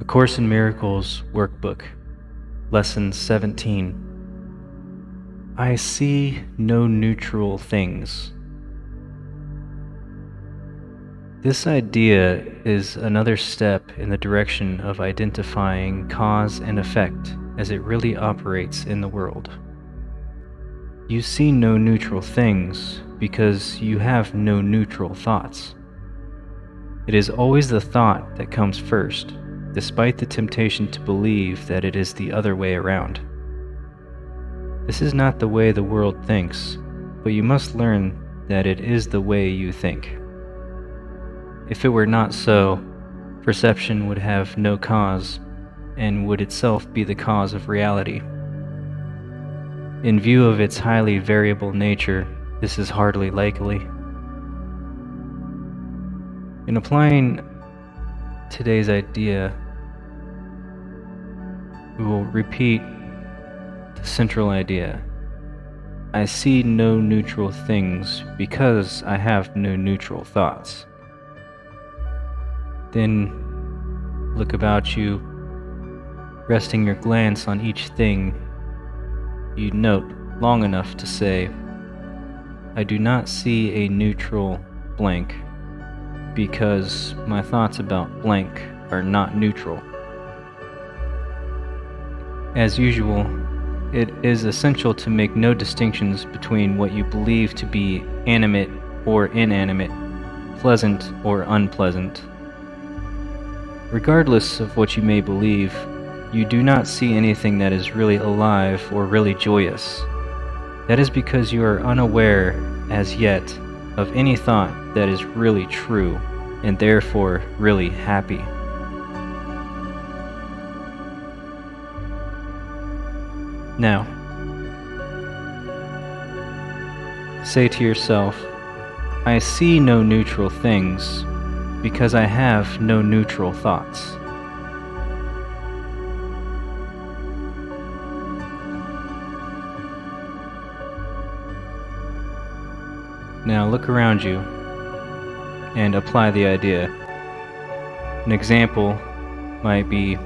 Course in Miracles Workbook, Lesson 17. I see no neutral things. This idea is another step in the direction of identifying cause and effect as it really operates in the world. You see no neutral things because you have no neutral thoughts. It is always the thought that comes first, despite the temptation to believe that it is the other way around. This is not the way the world thinks, but you must learn that it is the way you think. If it were not so, perception would have no cause, and would itself be the cause of reality. In view of its highly variable nature, this is hardly likely. In applying today's idea, we will repeat the central idea. I see no neutral things because I have no neutral thoughts. Then look about you, resting your glance on each thing you note long enough to say, I do not see a neutral blank because my thoughts about blank are not neutral. As usual, it is essential to make no distinctions between what you believe to be animate or inanimate, pleasant or unpleasant. Regardless of what you may believe, you do not see anything that is really alive or really joyous. That is because you are unaware, as yet, of any thought that is really true, and therefore really happy. Now, say to yourself, I see no neutral things because I have no neutral thoughts. Now look around you and apply the idea. An example might be,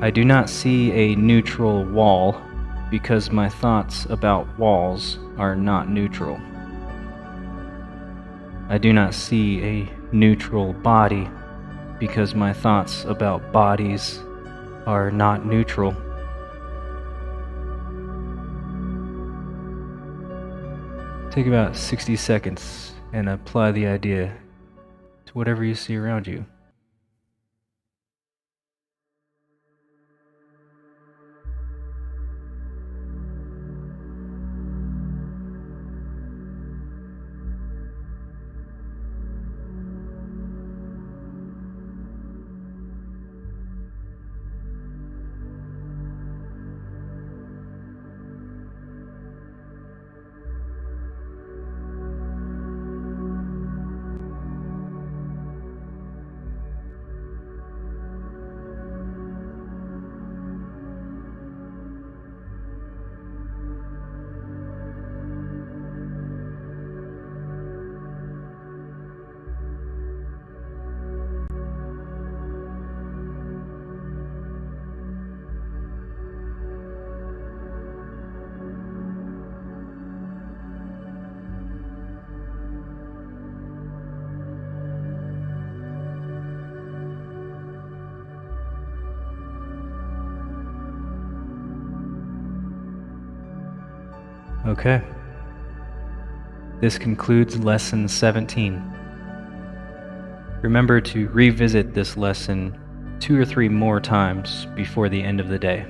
I do not see a neutral wall because my thoughts about walls are not neutral. I do not see a neutral body because my thoughts about bodies are not neutral. Take about 60 seconds and apply the idea to whatever you see around you. Okay. This concludes Lesson 17. Remember to revisit this lesson 2 or 3 more times before the end of the day.